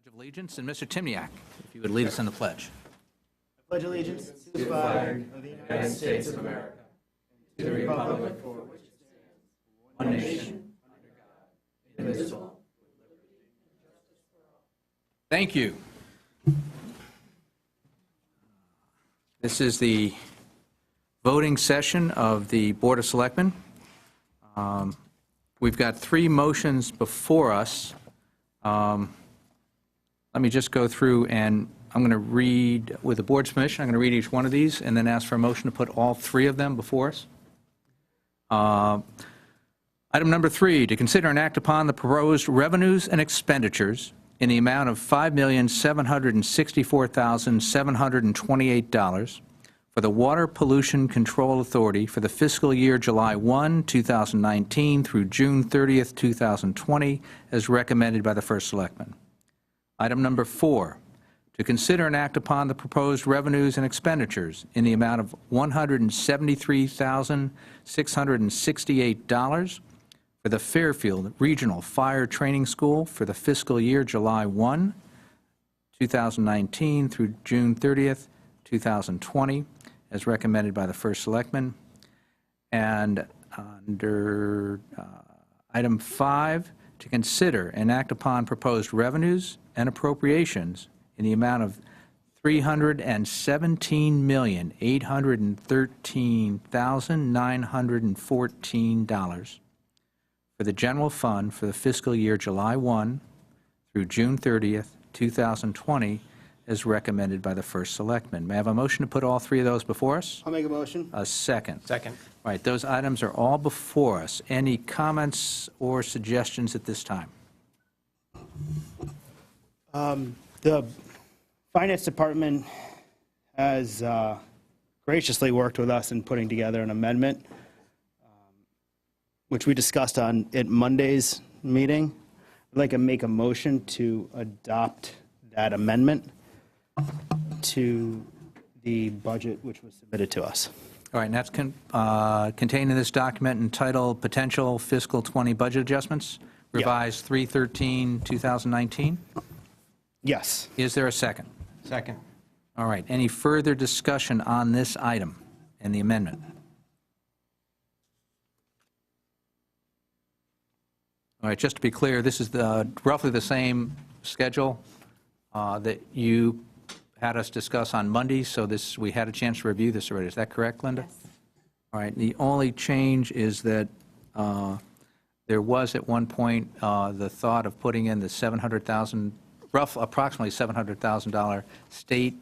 Pledge of Allegiance, and Mr. Timniak, if you would lead us in the pledge. I pledge allegiance to the flag of the United States of America, and to the republic for which it stands, one nation, under God, indivisible. Thank you. This is the voting session of the Board of Selectmen. We've got three motions before us. Let me just go through, and I'm going to read, with the board's permission, I'm going to read each one of these and then ask for a motion to put all three of them before us. Item number 3, to consider and act upon the proposed revenues and expenditures in the amount of $5,764,728 for the Water Pollution Control Authority for the fiscal year July 1, 2019 through June 30th, 2020, as recommended by the First Selectman. Item number 4, to consider and act upon the proposed revenues and expenditures in the amount of $173,668 for the Fairfield Regional Fire Training School for the fiscal year July 1, 2019 through June 30th, 2020, as recommended by the First Selectman. And under item 5, to consider and act upon proposed revenues and appropriations in the amount of $317,813,914 for the general fund for the fiscal year July 1 through June 30th, 2020, as recommended by the First Selectman. May I have a motion to put all three of those before us? I'll make a motion. A second. Second. All right, those items are all before us. Any comments or suggestions at this time? The Finance Department has graciously worked with us in putting together an amendment, which we discussed at Monday's meeting. I'd like to make a motion to adopt that amendment to the budget which was submitted to us. All right, and that's contained in this document entitled Potential Fiscal 20 Budget Adjustments, revised 3/13/2019. Yes. Is there a second? Second. All right, any further discussion on this item and the amendment? All right, just to be clear, this is roughly the same schedule that you had us discuss on Monday, so we had a chance to review this already. Is that correct, Linda? Yes. All right, the only change is that there was at one point the thought of putting in the $700,000, approximately $700,000 state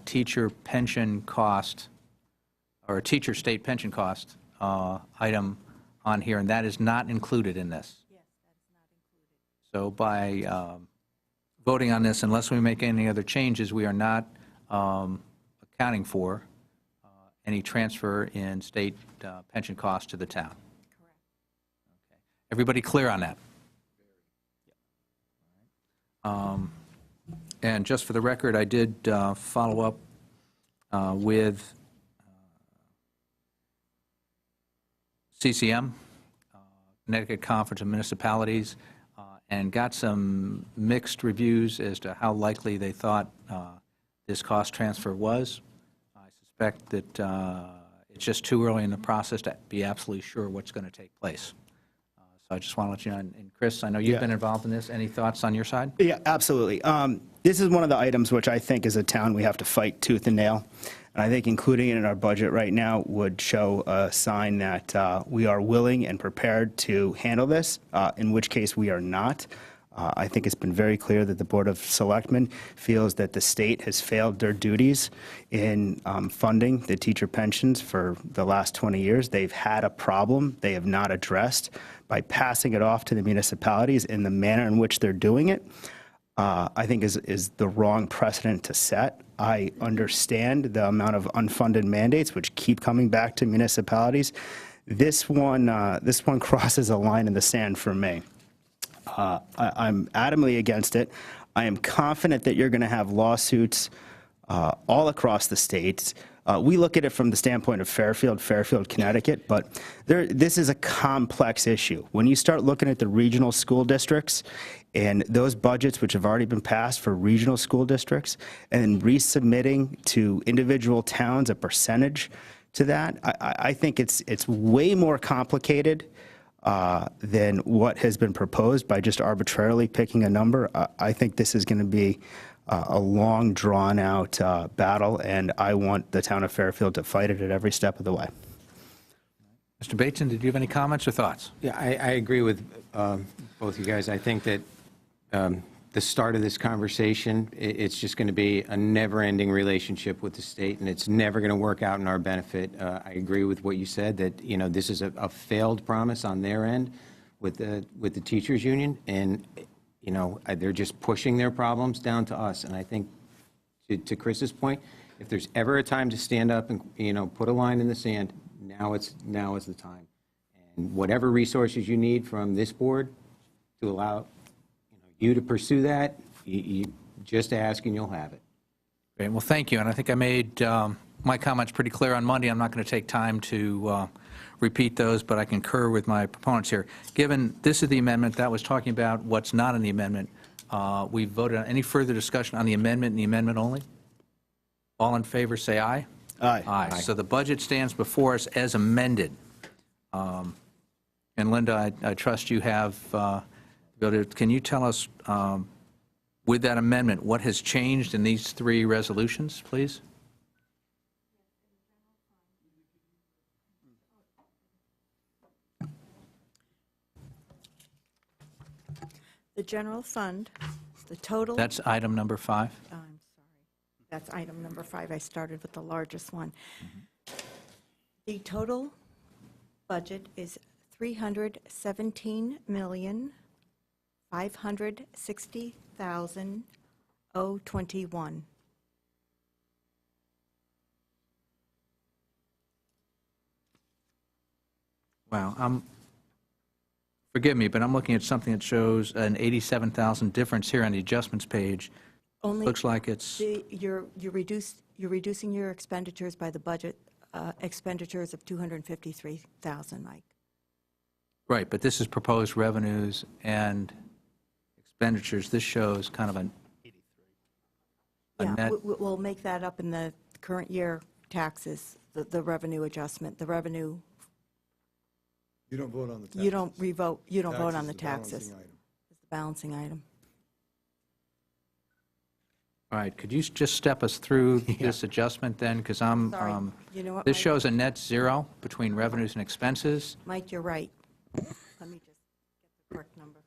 teacher pension cost, or teacher state pension cost item on here, and that is not included in this. Yes, that is not included. So by voting on this, unless we make any other changes, we are not accounting for any transfer in state pension costs to the town. Correct. Okay. Everybody clear on that? And just for the record, I did follow up with CCM, Connecticut Conference of Municipalities, and got some mixed reviews as to how likely they thought this cost transfer was. I suspect that it's just too early in the process to be absolutely sure what's going to take place. So I just want to let you know, and Chris, I know you've been involved in this. Any thoughts on your side? Yeah, absolutely. This is one of the items which I think as a town we have to fight tooth and nail. And I think including it in our budget right now would show a sign that we are willing and prepared to handle this, in which case we are not. I think it's been very clear that the Board of Selectmen feels that the state has failed their duties in funding the teacher pensions for the last 20 years. They've had a problem they have not addressed. By passing it off to the municipalities in the manner in which they're doing it, I think is the wrong precedent to set. I understand the amount of unfunded mandates which keep coming back to municipalities. This one crosses a line in the sand for me. I'm adamantly against it. I am confident that you're going to have lawsuits all across the state. We look at it from the standpoint of Fairfield, Connecticut, but this is a complex issue. When you start looking at the regional school districts and those budgets which have already been passed for regional school districts and then resubmitting to individual towns a percentage to that, I think it's way more complicated than what has been proposed by just arbitrarily picking a number. I think this is going to be a long, drawn-out battle, and I want the town of Fairfield to fight it at every step of the way. Mr. Bateson, did you have any comments or thoughts? Yeah, I agree with both you guys. I think that the start of this conversation, it's just going to be a never-ending relationship with the state, and it's never going to work out in our benefit. I agree with what you said, that, you know, this is a failed promise on their end with the teachers union, and, you know, they're just pushing their problems down to us. And I think, to Chris's point, if there's ever a time to stand up and, you know, put a line in the sand, now is the time. And whatever resources you need from this board to allow you to pursue that, you just ask and you'll have it. Great. Well, thank you. And I think I made my comments pretty clear on Monday. I'm not going to take time to repeat those, but I concur with my proponents here. Given this is the amendment that was talking about what's not in the amendment, we voted on any further discussion on the amendment and the amendment only? All in favor, say aye. Aye. Aye. So the budget stands before us as amended. And Linda, I trust you have, can you tell us, with that amendment, what has changed in these three resolutions, please? The general fund, the total. That's item number 5. I'm sorry. That's item number 5. I started with the largest one. The total budget is $317,560,021. Wow. Forgive me, but I'm looking at something that shows an 87,000 difference here on the adjustments page. Only Looks like it's, you're reducing your expenditures by the budget expenditures of 253,000, Mike. right, but this is proposed revenues and expenditures. This shows kind of a Yeah, net. we'll make that up in the current year taxes, the revenue adjustment, the revenue. You don't vote on the taxes. You don't vote on the Taxes taxes. is the balancing item. It's the balancing item. All right, could you just step us through this adjustment then? Because I'm, Sorry. You know what, this Mike? shows a net zero between revenues and expenses. Mike, you're right. Let me just get the correct number.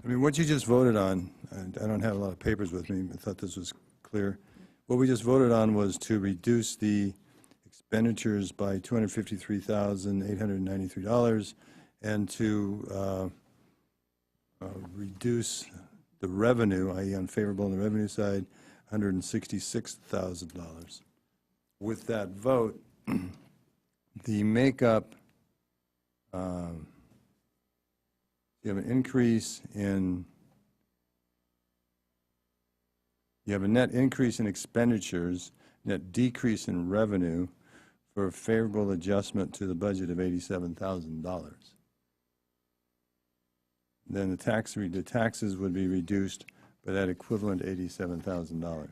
I mean, what you just voted on, and I don't have a lot of papers with me, I thought this was clear. What we just voted on was to reduce the expenditures by $253,893 and to reduce the revenue, i.e. unfavorable on the revenue side, $166,000. With that vote, the makeup, you have an increase in, you have a net increase in expenditures, net decrease in revenue for a favorable adjustment to the budget of $87,000. Then the taxes would be reduced by that equivalent $87,000.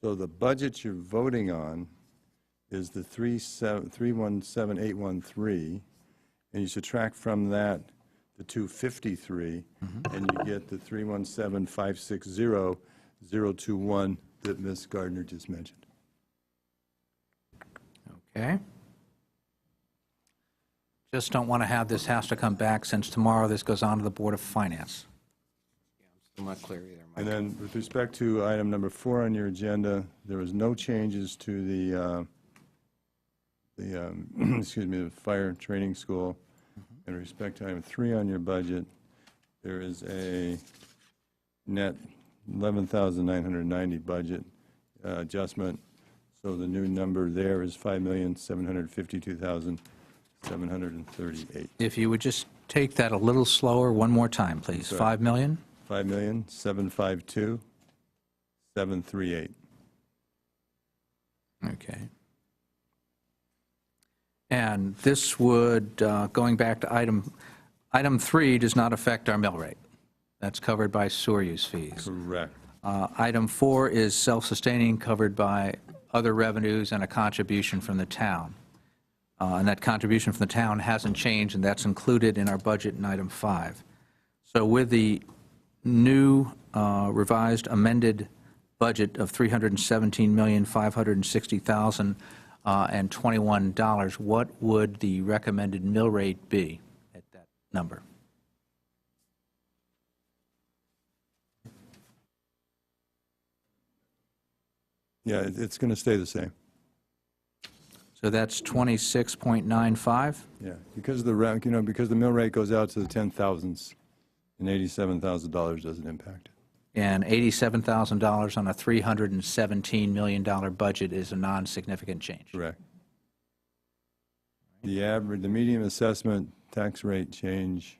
So the budget you're voting on is the 317,813, and you subtract from that the 253, and you get the 317,560,021 that Ms. Gardner just mentioned. Okay. Just don't want to have this has to come back, since tomorrow this goes on to the Board of Finance. I'm not clear either, Mike. And then with respect to item number 4 on your agenda, there was no changes to the excuse me, the fire training school. In respect to item 3 on your budget, there is a net 11,990 budget adjustment. So the new number there is 5,752,738. If you would just take that a little slower one more time, please. Sorry. 5 million? 5,752,738. Okay. And this would, going back to item 3 does not affect our mill rate. That's covered by sewer use fees. Correct. Item 4 is self-sustaining, covered by other revenues and a contribution from the town. And that contribution from the town hasn't changed, and that's included in our budget in item 5. So with the new revised amended budget of $317,560,021, what would the recommended mill rate be at that number? Yeah, it's going to stay the same. So that's 26.95? Yeah, because of the, because the mill rate goes out to the 10,000s, and $87,000 doesn't impact it. And $87,000 on a $317 million budget is a non-significant change. Correct. The median assessment tax rate change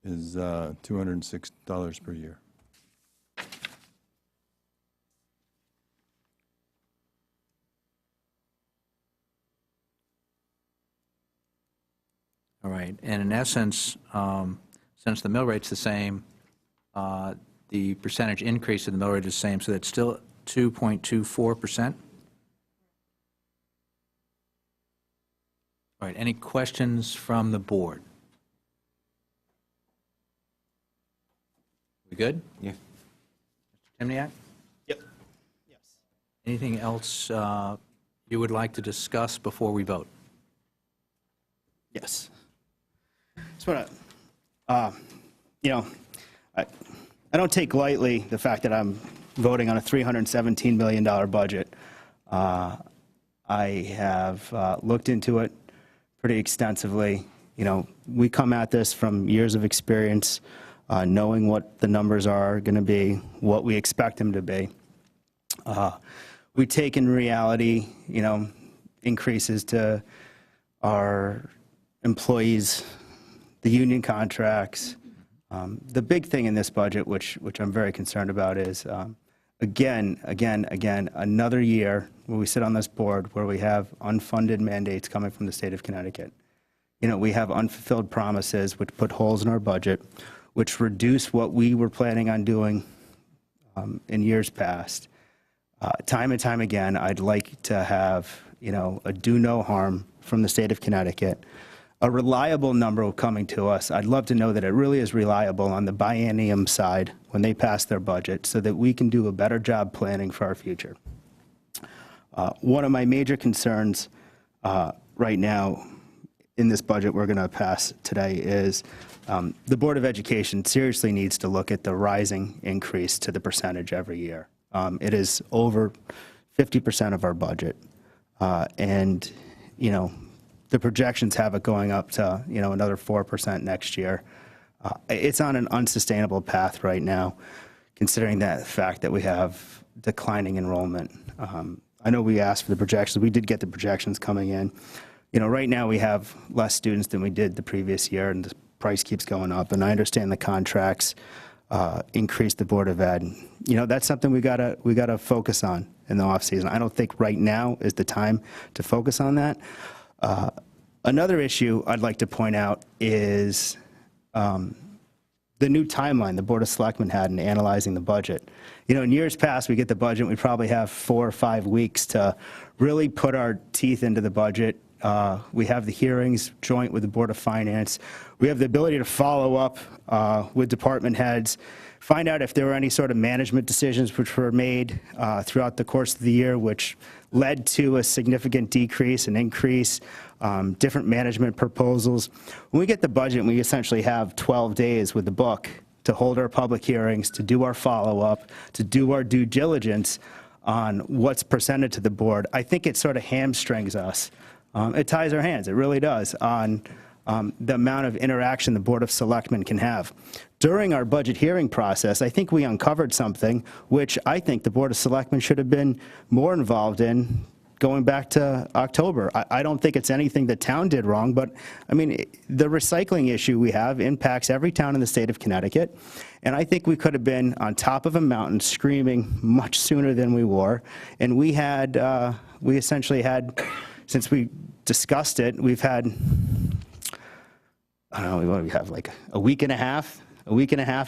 is $206 per year. All right, and in essence, since the mill rate's the same, the percentage increase in the mill rate is the same, so that's still 2.24%. All right, any questions from the board? We good? Yeah. Mr. Timniak? Yep. Yes. Anything else you would like to discuss before we vote? Yes. Just want to, I don't take lightly the fact that I'm voting on a $317 million budget. I have looked into it pretty extensively. We come at this from years of experience, knowing what the numbers are going to be, what we expect them to be. We take in reality, increases to our employees, the union contracts. The big thing in this budget, which I'm very concerned about, is again, another year where we sit on this board where we have unfunded mandates coming from the state of Connecticut. We have unfulfilled promises which put holes in our budget, which reduce what we were planning on doing in years past. Time and time again, I'd like to have, a do no harm from the state of Connecticut. A reliable number coming to us. I'd love to know that it really is reliable on the biennium side when they pass their budget so that we can do a better job planning for our future. One of my major concerns right now in this budget we're going to pass today is the Board of Education seriously needs to look at the rising increase to the percentage every year. It is over 50% of our budget. And, the projections have it going up to, another 4% next year. It's on an unsustainable path right now, considering that fact that we have declining enrollment. I know we asked for the projections. We did get the projections coming in. Right now we have less students than we did the previous year, and the price keeps going up. And I understand the contracts increase the Board of Ed. That's something we gotta focus on in the off season. I don't think right now is the time to focus on that. Another issue I'd like to point out is the new timeline the Board of Selectmen had in analyzing the budget. You know, in years past, we get the budget, we probably have 4 or 5 weeks to really put our teeth into the budget. We have the hearings joint with the Board of Finance. We have the ability to follow up with department heads, find out if there were any sort of management decisions which were made throughout the course of the year, which led to a significant decrease and increase, different management proposals. When we get the budget, we essentially have 12 days with the book to hold our public hearings, to do our follow-up, to do our due diligence on what's presented to the board. I think it sort of hamstrings us. It ties our hands, it really does, on the amount of interaction the Board of Selectmen can have. During our budget hearing process, I think we uncovered something which I think the Board of Selectmen should have been more involved in going back to October. I don't think it's anything the town did wrong, but I mean, the recycling issue we have impacts every town in the state of Connecticut, and I think we could have been on top of a mountain screaming much sooner than we were, and we essentially had, since we discussed it, we've had, I don't know, what do we have, like a week and a half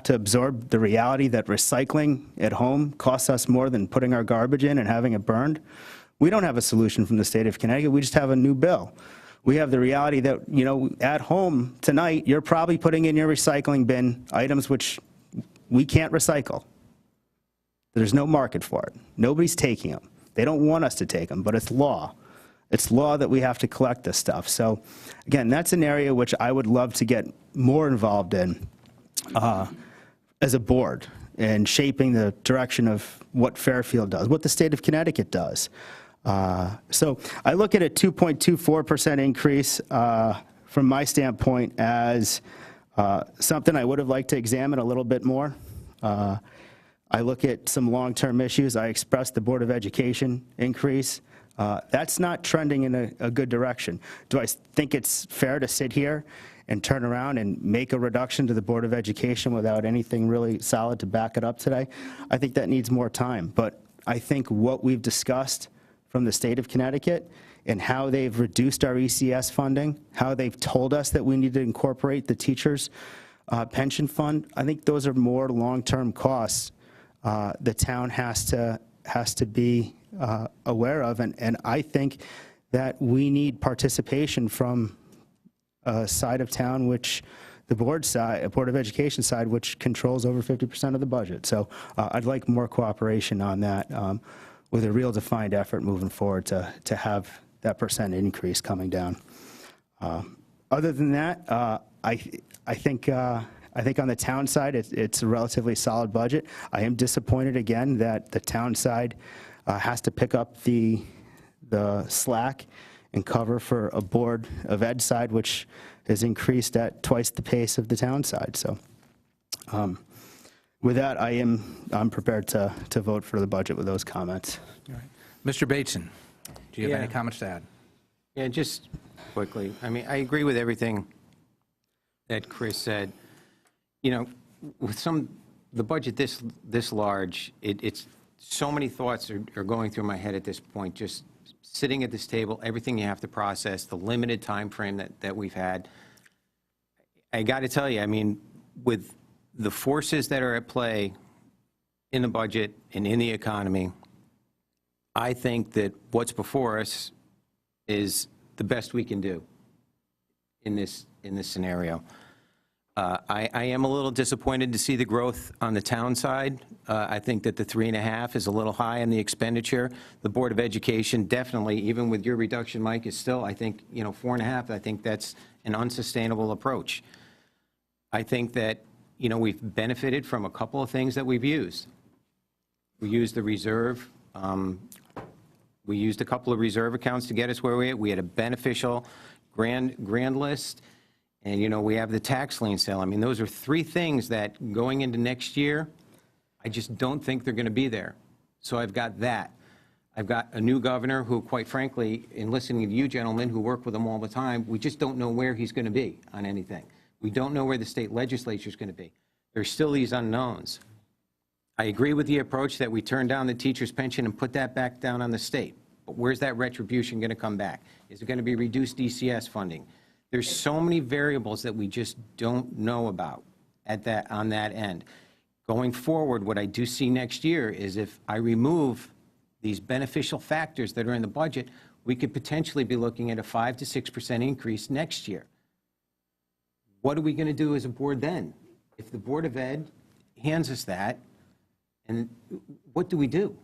to absorb the reality that recycling at home costs us more than putting our garbage in and having it burned. We don't have a solution from the state of Connecticut. We just have a new bill. We have the reality that, you know, at home tonight, you're probably putting in your recycling bin items which we can't recycle. There's no market for it. Nobody's taking them. They don't want us to take them, but it's law. It's law that we have to collect this stuff. So again, that's an area which I would love to get more involved in as a board, and shaping the direction of what Fairfield does, what the state of Connecticut does. So I look at a 2.24% increase from my standpoint as something I would have liked to examine a little bit more. I look at some long-term issues. I expressed the Board of Education increase. That's not trending in a good direction. Do I think it's fair to sit here and turn around and make a reduction to the Board of Education without anything really solid to back it up today? I think that needs more time. But I think what we've discussed from the state of Connecticut and how they've reduced our ECS funding, how they've told us that we need to incorporate the teachers' pension fund, I think those are more long-term costs the town has to be aware of. And I think that we need participation from a side of town which the Board of Education side, which controls over 50% of the budget. So I'd like more cooperation on that with a real defined effort moving forward to have that percent increase coming down. Other than that, I think on the town side, it's a relatively solid budget. I am disappointed again that the town side has to pick up the slack and cover for a Board of Ed side, which has increased at twice the pace of the town side. So with that, I'm prepared to vote for the budget with those comments. All right. Mr. Bateson, do you have Yeah. any comments to add? Yeah, just quickly. I mean, I agree with everything that Chris said. You know, with the budget this large, it's so many thoughts are going through my head at this point, just sitting at this table, everything you have to process, the limited time frame that we've had. I got to tell you, I mean, with the forces that are at play in the budget and in the economy, I think that what's before us is the best we can do in this scenario. I am a little disappointed to see the growth on the town side. I think that the 3.5 is a little high in the expenditure. The Board of Education definitely, even with your reduction, Mike, is still, I think, 4.5. I think that's an unsustainable approach. I think that, we've benefited from a couple of things that we've used. We used the reserve. We used a couple of reserve accounts to get us where we had a beneficial grand list. And, we have the tax lien sale. I mean, those are three things that going into next year, I just don't think they're going to be there. So I've got that. I've got a new governor who, quite frankly, in listening to you gentlemen who work with him all the time, we just don't know where he's going to be on anything. We don't know where the state legislature is going to be. There's still these unknowns. I agree with the approach that we turn down the teacher's pension and put that back down on the state. But where's that retribution going to come back? Is it going to be reduced DCS funding? There's so many variables that we just don't know about. on that end. Going forward, what I do see next year is if I remove these beneficial factors that are in the budget, we could potentially be looking at a 5 to 6% increase next year. What are we going to do as a board then? If the Board of Ed hands us that, and what do we do?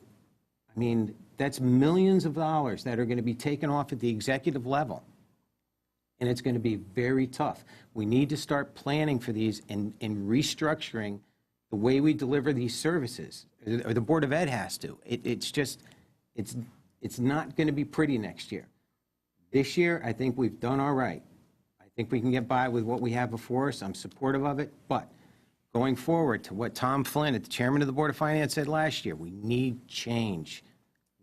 I mean, that's millions of dollars that are going to be taken off at the executive level, and it's going to be very tough. We need to start planning for these and restructuring the way we deliver these services, or the Board of Ed has to. It's not going to be pretty next year. This year, I think we've done all right. I think we can get by with what we have before us. I'm supportive of it, but going forward to what Tom Flynn, the chairman of the Board of Finance, said last year, we need change.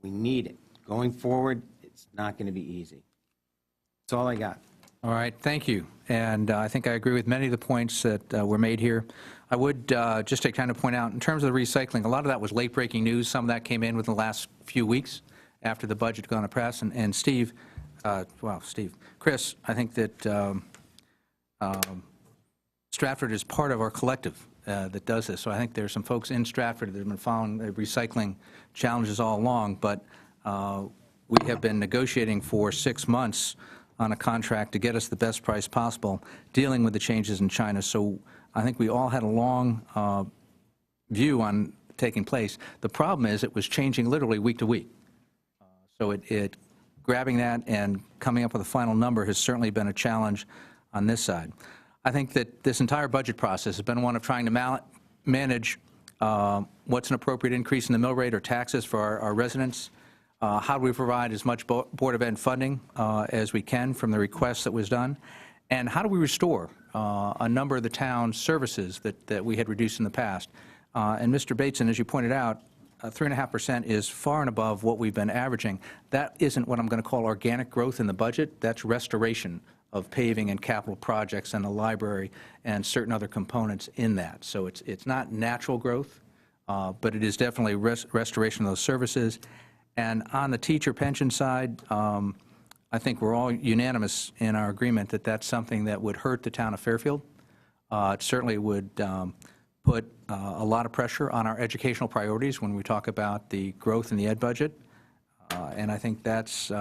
We need it. Going forward, it's not going to be easy. That's all I got. All right, thank you. And I think I agree with many of the points that were made here. I would just to kind of point out, in terms of the recycling, a lot of that was late-breaking news. Some of that came in within the last few weeks after the budget had gone to press. And Steve, Chris, I think that Stratford is part of our collective that does this. So I think there's some folks in Stratford that have been following the recycling challenges all along, but we have been negotiating for 6 months on a contract to get us the best price possible, dealing with the changes in China. So I think we all had a long view on taking place. The problem is it was changing literally week to week. So grabbing that and coming up with a final number has certainly been a challenge on this side. I think that this entire budget process has been one of trying to manage what's an appropriate increase in the mill rate or taxes for our residents. How do we provide as much Board of Ed funding as we can from the request that was done? And how do we restore a number of the town's services that we had reduced in the past? And Mr. Bateson, as you pointed out, 3.5% is far and above what we've been averaging. That isn't what I'm going to call organic growth in the budget. That's restoration of paving and capital projects and the library and certain other components in that. So it's not natural growth, but it is definitely restoration of those services. And on the teacher pension side, I think we're all unanimous in our agreement that that's something that would hurt the town of Fairfield. It certainly would put a lot of pressure on our educational priorities when we talk about the growth in the ed budget. And I think that's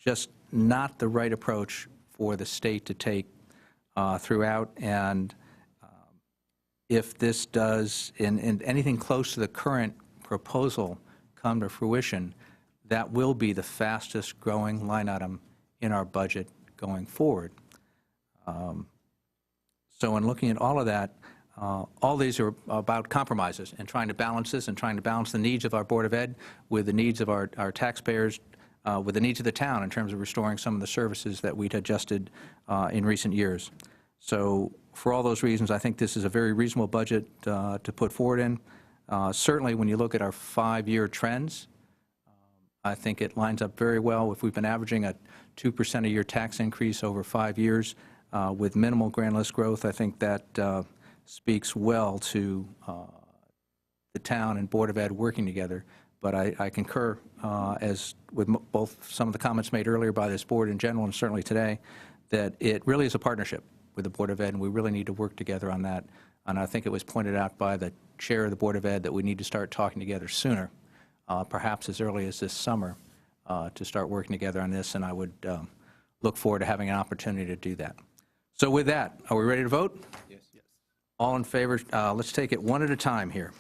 just not the right approach for the state to take throughout. And if this does, in anything close to the current proposal come to fruition, that will be the fastest growing line item in our budget going forward. So in looking at all of that, all these are about compromises and trying to balance this and trying to balance the needs of our Board of Ed with the needs of our taxpayers, with the needs of the town in terms of restoring some of the services that we'd adjusted in recent years. So for all those reasons, I think this is a very reasonable budget to put forward in. Certainly when you look at our 5-year trends, I think it lines up very well. If we've been averaging a 2% a year tax increase over 5 years with minimal grand list growth, I think that speaks well to the town and Board of Ed working together. But I concur as with both some of the comments made earlier by this board in general and certainly today, that it really is a partnership with the Board of Ed, and we really need to work together on that. And I think it was pointed out by the chair of the Board of Ed that we need to start talking together sooner, perhaps as early as this summer, to start working together on this, and I would look forward to having an opportunity to do that. So with that, are we ready to vote? Yes. All in favor? Let's take it one at a time here.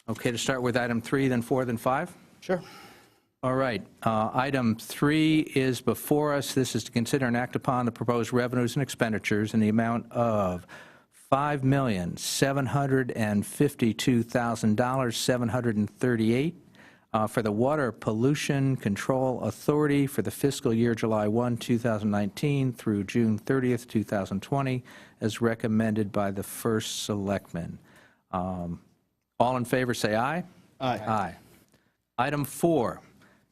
Okay, to start with item 3, then 4, then 5? Sure. All right. Item 3 is before us. This is to consider and act upon the proposed revenues and expenditures in the amount of $5,752,738 for the Water Pollution Control Authority for the fiscal year July 1, 2019 through June 30th, 2020, as recommended by the first selectman. All in favor, say aye. Aye. Aye. Item 4,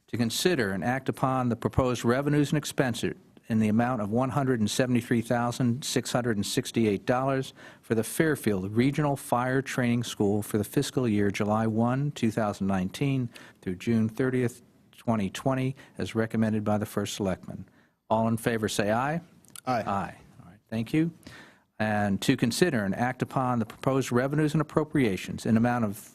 to consider and act upon the proposed revenues and expenses in the amount of $173,668 for the Fairfield Regional Fire Training School for the fiscal year July 1, 2019 through June 30th, 2020, as recommended by the first selectman. All in favor, say aye. Aye. Aye. All right, thank you. And to consider and act upon the proposed revenues and appropriations in amount of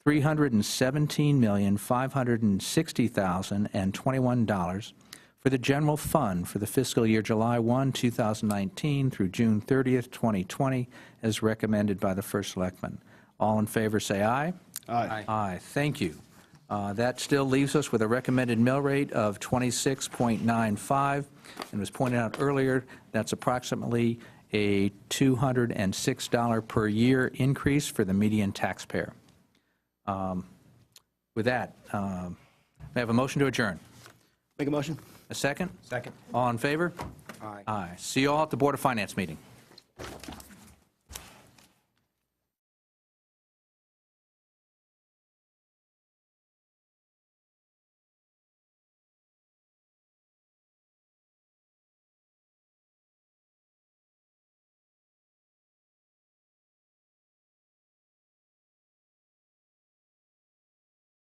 $317,560,021 for the general fund for the fiscal year July 1, 2019 through June 30th, 2020, as recommended by the First Selectman. All in favor, say aye. Aye. Aye, thank you. That still leaves us with a recommended mill rate of 26.95, and was pointed out earlier, that's approximately a $206 per year increase for the median taxpayer. With that, may I have a motion to adjourn? Make a motion? A second? Second. All in favor? Aye. Aye. See you all at the Board of Finance meeting.